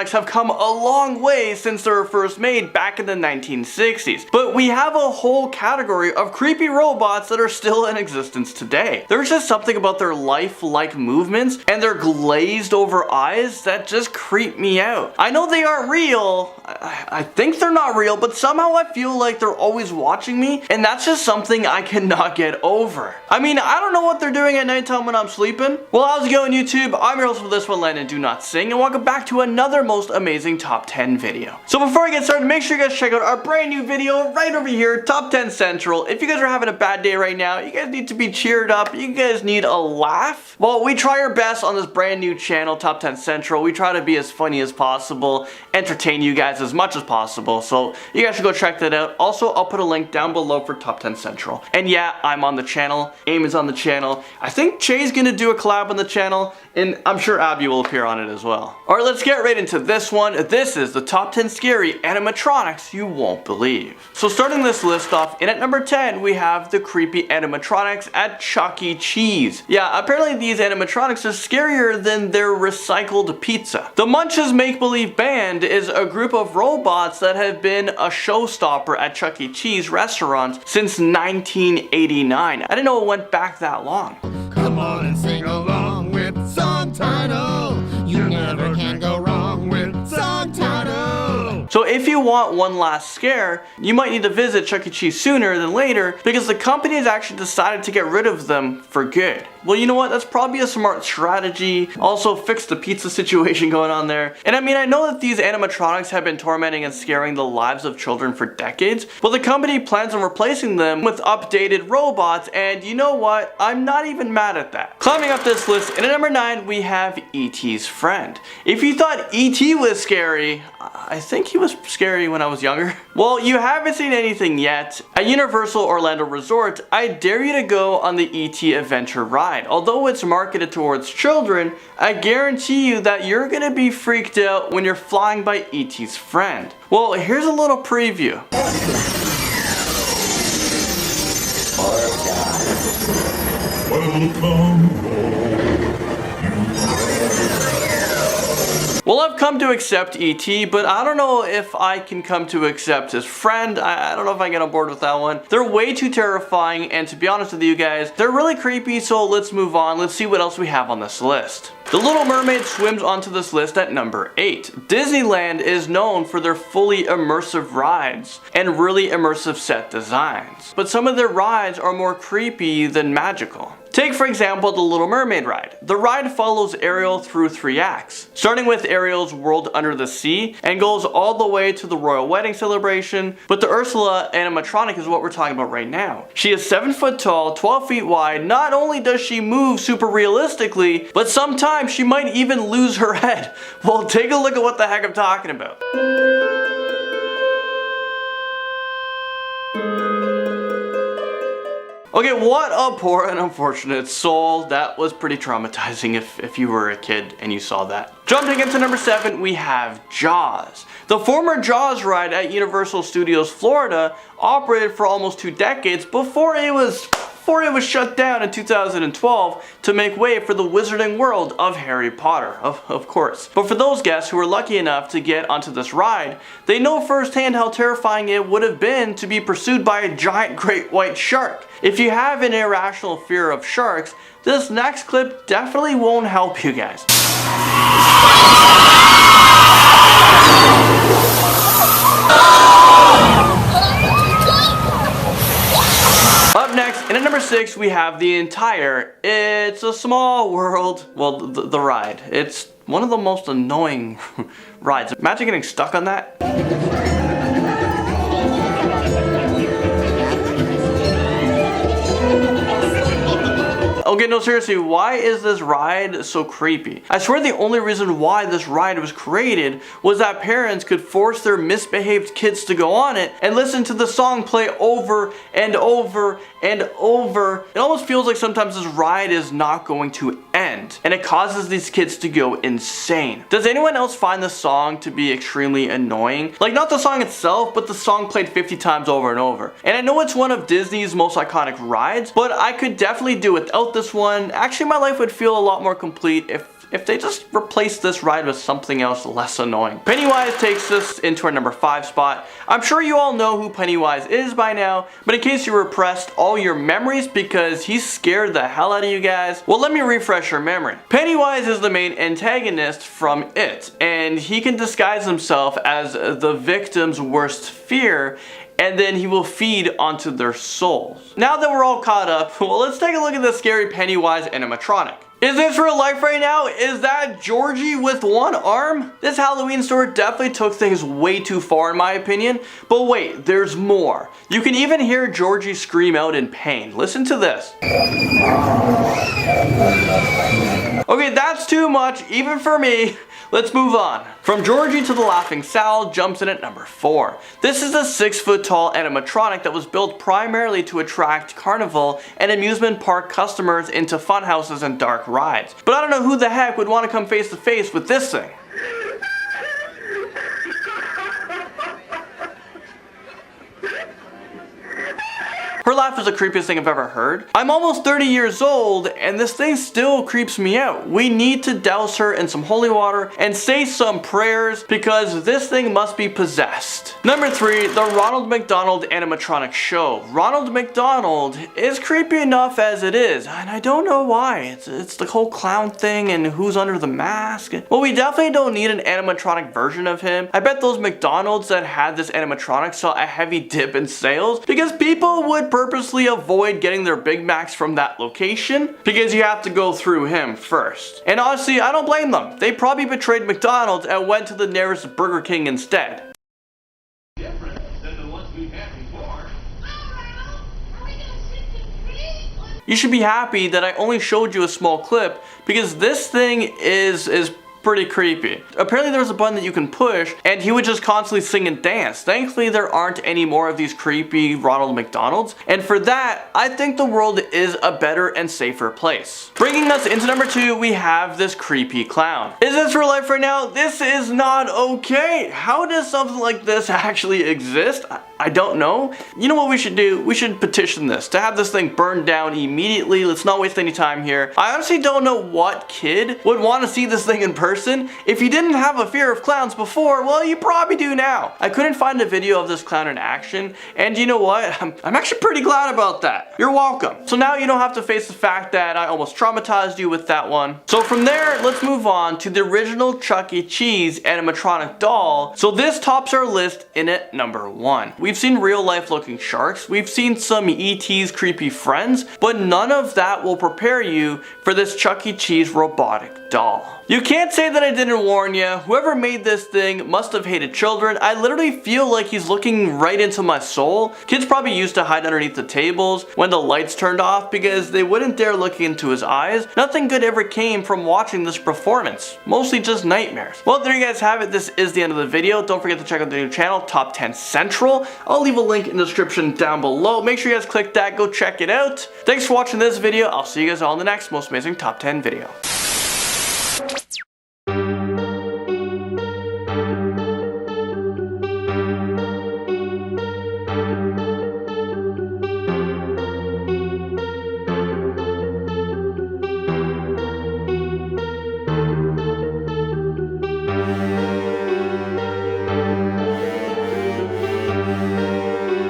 animatronics have come a long way since they were first made back in the 1960s. But we have a whole category of creepy robots that are still in existence today. There's just something about their lifelike movements and their glazed over eyes that just creep me out. I know they aren't real. I think they're not real, but somehow I feel like they're always watching me, and that's just something I cannot get over. I mean, I don't know what they're doing at nighttime when I'm sleeping. Well, how's it going, YouTube? I'm your host for this one, Len, and do not sing, and welcome back to another most amazing top 10 video. So before I get started, make sure you guys check out our brand new video right over here, Top 10 Central. If you guys are having a bad day right now, you guys need to be cheered up, you guys need a laugh. Well, we try our best on this brand new channel, Top 10 Central. We try to be as funny as possible, entertain you guys as much as possible, so you guys should go check that out. Also, I'll put a link down below for Top 10 Central. And yeah, I'm on the channel, Aim is on the channel, I think Jay's gonna do a collab on the channel, and I'm sure Abby will appear on it as well. Alright, let's get right into this one. This is the top 10 scary animatronics you won't believe. So starting this list off, in at number 10, we have the creepy animatronics at Chuckie Cheese. Yeah, apparently these animatronics are scarier than their recycled pizza. The Munch's Make-Believe Band is a group of robots that have been a showstopper at Chuckie Cheese restaurants since 1989. I didn't know it went back that long. Come on and sing along with song title. You never can go wrong with song title. So if you want one last scare, you might need to visit Chuck E. Cheese sooner than later because the company has actually decided to get rid of them for good. Well, you know what? That's probably a smart strategy. Also fix the pizza situation going on there. And I mean, I know that these animatronics have been tormenting and scaring the lives of children for decades, but the company plans on replacing them with updated robots, and you know what? I'm not even mad at that. Climbing up this list, in at number 9, we have ETs Friend. If you thought ET was scary, I think he was scary when I was younger. Well, you haven't seen anything yet. At Universal Orlando Resort, I dare you to go on the ET Adventure ride. Although it's marketed towards children, I guarantee you that you're gonna be freaked out when you're flying by ET's Friend. Well, here's a little preview. Well, I've come to accept ET, but I don't know if I can come to accept his friend. I don't know if I get on board with that one. They're way too terrifying, and to be honest with you guys, they're really creepy, so let's move on. Let's see what else we have on this list. The Little Mermaid swims onto this list at number 8. Disneyland is known for their fully immersive rides and really immersive set designs, but some of their rides are more creepy than magical. Take for example the Little Mermaid ride. The ride follows Ariel through 3 acts, starting with Ariel's world under the sea and goes all the way to the royal wedding celebration, but the Ursula animatronic is what we're talking about right now. She is 7 foot tall, 12 feet wide. Not only does she move super realistically, but sometimes she might even lose her head. Well, take a look at what the heck I'm talking about. Okay, what a poor and unfortunate soul. That was pretty traumatizing if you were a kid and you saw that. Jumping into number 7, we have Jaws. The former Jaws ride at Universal Studios Florida operated for almost 2 decades before it was shut down in 2012 to make way for the wizarding world of Harry Potter, of course. But for those guests who were lucky enough to get onto this ride, they know firsthand how terrifying it would have been to be pursued by a giant great white shark. If you have an irrational fear of sharks, this next clip definitely won't help you guys. Up next, and at number 6, we have the entire It's a Small World, well, the ride. It's one of the most annoying rides. Imagine getting stuck on that. Okay, no, seriously, why is this ride so creepy? I swear the only reason why this ride was created was that parents could force their misbehaved kids to go on it and listen to the song play over and over and over. It almost feels like sometimes this ride is not going to end, and it causes these kids to go insane. Does anyone else find the song to be extremely annoying? Like, not the song itself, but the song played 50 times over and over. And I know it's one of Disney's most iconic rides, but I could definitely do without this one. Actually, my life would feel a lot more complete if if they just replace this ride with something else less annoying. Pennywise takes us into our number 5 spot. I'm sure you all know who Pennywise is by now, but in case you repressed all your memories because he scared the hell out of you guys, well, let me refresh your memory. Pennywise is the main antagonist from It, and he can disguise himself as the victim's worst fear, and then he will feed onto their souls. Now that we're all caught up, well, let's take a look at the scary Pennywise animatronic. Is this real life right now? Is that Georgie with one arm? This Halloween store definitely took things way too far in my opinion, but wait, there's more. You can even hear Georgie scream out in pain. Listen to this. Okay, that's too much, even for me. Let's move on. From Georgie to the Laughing Sal jumps in at number 4. This is a 6-foot tall animatronic that was built primarily to attract carnival and amusement park customers into fun houses and dark rides. But I don't know who the heck would want to come face to face with this thing. Her laugh is the creepiest thing I've ever heard. I'm almost 30 years old and this thing still creeps me out. We need to douse her in some holy water and say some prayers because this thing must be possessed. Number 3, the Ronald McDonald animatronic show. Ronald McDonald is creepy enough as it is, and I don't know why. It's the whole clown thing and who's under the mask. Well, we definitely don't need an animatronic version of him. I bet those McDonald's that had this animatronic saw a heavy dip in sales because people would purposely avoid getting their Big Macs from that location because you have to go through him first. And honestly, I don't blame them. They probably betrayed McDonald's and went to the nearest Burger King instead. Different than the ones we've had before. You should be happy that I only showed you a small clip because this thing is pretty creepy. Apparently there was a button that you can push and he would just constantly sing and dance. Thankfully there aren't any more of these creepy Ronald McDonalds, and for that I think the world is a better and safer place. Bringing us into number 2, we have this creepy clown. Is this real life right now? This is not okay. How does something like this actually exist? I don't know. You know what we should do? We should petition this to have this thing burned down immediately. Let's not waste any time here. I honestly don't know what kid would want to see this thing in person. If you didn't have a fear of clowns before, well, you probably do now. I couldn't find a video of this clown in action, and you know what? I'm actually pretty glad about that. You're welcome. So now you don't have to face the fact that I almost traumatized you with that one. So from there, let's move on to the original Chuckie Cheese animatronic doll. So this tops our list in at number 1. We've seen real life looking sharks, we've seen some ETs creepy friends, but none of that will prepare you for this Chuckie Cheese robotic doll. You can't say that I didn't warn you. Whoever made this thing must have hated children. I literally feel like he's looking right into my soul. Kids probably used to hide underneath the tables when the lights turned off because they wouldn't dare look into his eyes. Nothing good ever came from watching this performance. Mostly just nightmares. Well, there you guys have it. This is the end of the video. Don't forget to check out the new channel, Top 10 Central. I'll leave a link in the description down below. Make sure you guys click that, go check it out. Thanks for watching this video. I'll see you guys all in the next most amazing Top 10 video.